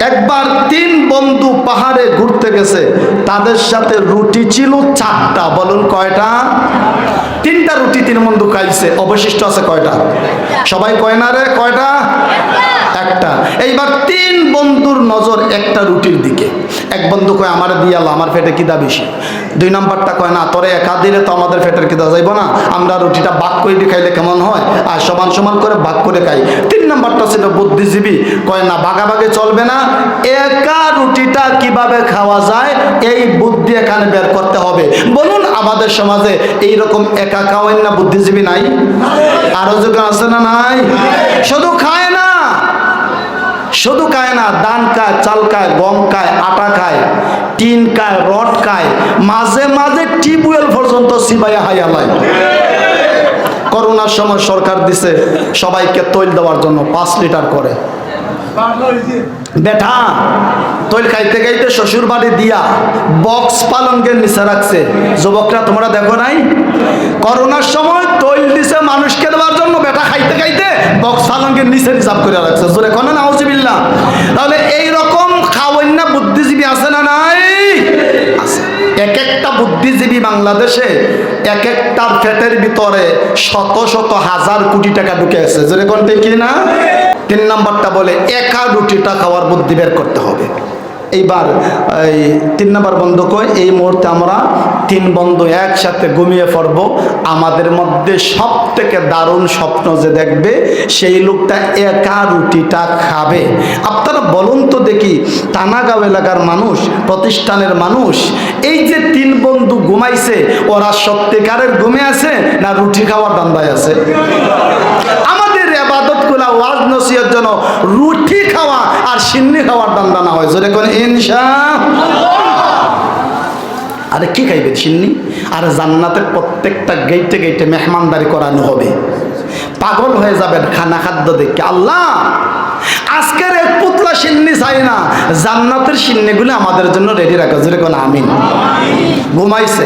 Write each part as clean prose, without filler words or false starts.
একবার 3 বন্ধু পাহাড়ে ঘুরতে গেছে, তাদের সাথে রুটি ছিল 4টা। বলুন কয়টা? 3টা রুটি 3 বন্ধু খাইছে, অবশিষ্ট আছে কয়টা? সবাই কয় না রে, কয়টা? একটা। এইবার 3 বন্ধুর নজর একটা রুটির দিকে। এক বন্ধু কয় আমার দিয়ে আল্লাহ, আমার পেটে খিদা বেশি। 2 নাম্বারটা কয় না, তোরে একা দিলে তো আমাদের পেটের খিদা যাইব না, আমরা রুটিটা ভাগ করে খাইলে কেমন হয়, আর সমান সমান করে ভাগ করে খাই। 3 নাম্বারটা ছিল বুদ্ধিজীবী, কয় না ভাগাভাগি চলবে না, একা রুটিটা কিভাবে খাওয়া যায় এই বুদ্ধি এখানে বের করতে হবে। বলুন আমাদের সমাজে এইরকম একা খাওয়াই না বুদ্ধিজীবী নাই? আরো যখন আছে না নাই? শুধু খায় না, শুধু খায় না, ধান খায়, চাল খায়, গম খায়, আটা খায়, টিন খায়, রড খায়, মাঝে মাঝে টিউবওয়েল পর্যন্ত সিবাইয়া হাই আলায়। করোনার সময় সরকার দিছে সবাইকে তৈল দেওয়ার জন্য 5 লিটার করে। বেটা তৈল খাইতে খাইতে শ্বশুর বাড়ি দিয়া বক্স পালঙ্কের নিচে রাখছে। যুবকরা তোমরা দেখো নাই? করোনার সময় তৈল দিছে মানুষকে দেওয়ার জন্য, বেটা খাইতে খাইতে বক্স পালঙ্কের নিচে রিজার্ভ করে রাখছে। জোরে কোন নাউজুবিল্লাহ। তাহলে এইরকম খাওয়ান্না বুদ্ধিজীবী আছে না নাই? আছে। এক একটা বুদ্ধিজীবী বাংলাদেশে এক একটার পেটের ভিতরে শত শত হাজার কোটি টাকা ঢুকে আছে। জোরে কোন ঠিক না? 3 নাম্বারটা বলে একা রুটিটা খাওয়ার বুদ্ধি বের করতে হবে। এইবার এই 3 নাম্বার বন্ধু কয় এই মুহূর্তে আমরা 3 বন্ধু একসাথে ঘুমিয়ে পড়ব, আমাদের মধ্যে সব থেকে দারুণ স্বপ্ন যে দেখবে সেই লোকটা একা রুটিটা খাবে। আপনারা বলুন তো দেখি, টানাগাঁও এলাকার মানুষ, প্রতিষ্ঠানের মানুষ, এই যে 3 বন্ধু ঘুমাইছে, ওরা সত্যিকারের ঘুমে আছে না রুটি খাওয়ার ধান্দায় আছে? আমাদের ইবাদতগুলো ওয়াজ নসিহতের জন্য রুটি খাওয়া আর সিন্নি খাওয়ার ধান্দা না হয়। জোরে কোন ইনশাআল্লাহ। আরে কি খাইবে সিন্নি? আর জান্নাতের প্রত্যেকটা গেইটে গেইটে মেহমানদারি করানো হবে। পাগল হয়ে যাবেন খানা খাদ্য দেখে। আল্লাহ আজকের এক পুতলা সিন্নি চাই না, জান্নাতের সিন্নিগুলো আমাদের জন্য রেডি রাখো। জোরে কোন আমিন। ঘুমাইছে,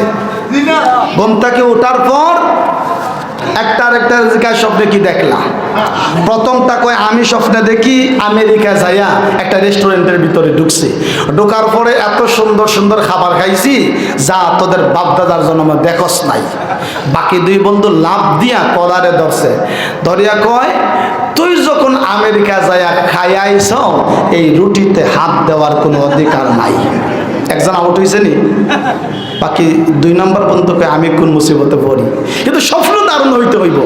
ঘুম থেকে ওঠার পর একটা জিজ্ঞাসা স্বপ্নে কি দেখলা? প্রথমটা কয় আমি স্বপ্নে দেখি আমেরিকা যাইয়া একটা রেস্টুরেন্টের ভিতরে ঢুকছি, ঢোকার পরে এত সুন্দর সুন্দর খাবার খাইছি যা তোদের বাপদাদার জন্ম দেখস নাই। বাকি 2 বন্ধু লাভ দিয়া কলারে ধরছে, ধরিয়া কয় তুই যখন আমেরিকা যাইয়া খাইয়াইছ এই রুটিতে হাত দেওয়ার কোনো অধিকার নাই। একজন আউট হয়েছে নি? বাকি 2 নম্বর বন্ধু কয় আমি কোন মুসিবতে পড়ি, কিন্তু স্বপ্ন দারুণ হইতে হইব।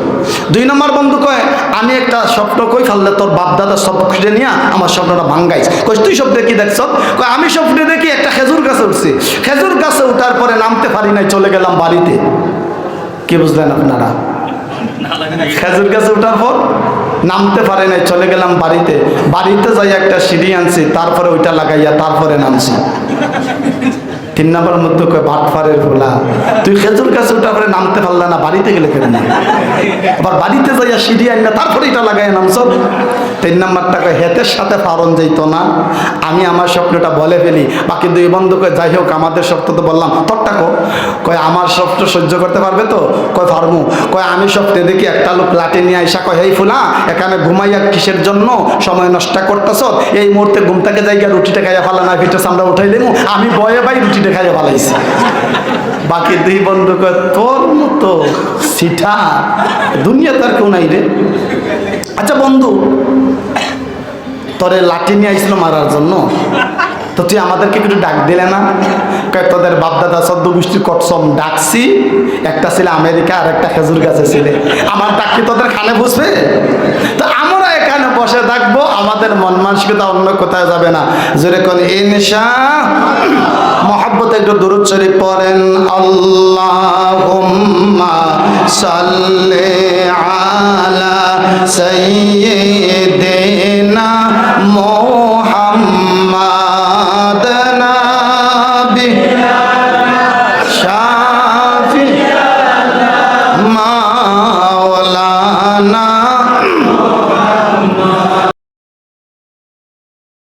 2 নম্বর বন্ধু কয় আমি একটা স্বপ্ন কই ফেললে তোর বাপ দাদা সব খুঁজে নিয়ে আমার স্বপ্নটা ভাঙ্গাইছ। কই তুই স্বপ্নে কি দেখছ? কয় আমি স্বপ্নে দেখি একটা খেজুর গাছে উঠছি, খেজুর গাছে উঠার পরে নামতে পারি নাই, চলে গেলাম বাড়িতে। কি বুঝলেন আপনারা? খেজুর গাছে উঠার পর নামতে পারে নাই, চলে গেলাম বাড়িতে, বাড়িতে যাই একটা সিঁড়ি আনছি, তারপরে ওইটা লাগাইয়া তারপরে নামছি। 3 নম্বর মধ্যে কয় বাটফারের ভোলা, তুই খেজুর গাছে উঠার পরে নামতে পারলা না, বাড়িতে গেলে কেন? আবার বাড়িতে যাইয়া সিঁড়ি আন না তারপরে এটা লাগাইয়া নামছ। 3 নম্বরটা কয় হেতের সাথে পারন যাইত না, আমি আমার স্বপ্নটা বলে ফেলি। বাকি 2 বন্ধু কয় যাই হোক আমাদের স্বপ্ন তো বললাম, তোরটা কয় আমার স্বপ্ন সহ্য করতে পারবে তো? কয় পারমু। কয় আমি স্বপ্নে দেখি একটা লোক লাঠি নিয়ে আইসা কয় এই ফুলা এখানে ঘুমাইয়া কিসের জন্য সময় নষ্ট করতেছ? এই মুহূর্তে ঘুম থেকে যাইয়া রুটিটা খাইয়া ফেলা না, ভিতরে আমরা উঠাই দেবো। আমি বয়ে ভাই রুটিটা খাইয়া ফেলাইছি। বাকি 2 বন্ধু কয় তোর মতো সিঠা দুনিয়া তার কেউ নাই রে। আচ্ছা বন্ধু, তোরে লাঠি নিয়ে আইছিল মারার জন্য, তো তুই আমাদেরকে একটু ডাক দিলে না? তোদের বাপদাদা 14 গোষ্ঠীর কসম ডাকছি, একটা ছিল আমেরিকা আর একটা খেজুর গাছে ছিলে, আমার ডাক কি তোদের খানে বসবে? তো আমরা এখানে বসে থাকবো, আমাদের মন মানসিকতা অন্য কোথায় যাবে না। জোরে কোন ইনশাআল্লাহ। মহব্বতে একটু দুরূদ শরীফ পড়েন, আল্লাহুম্মা সাল্লি আলা সাইয়্যিদিনা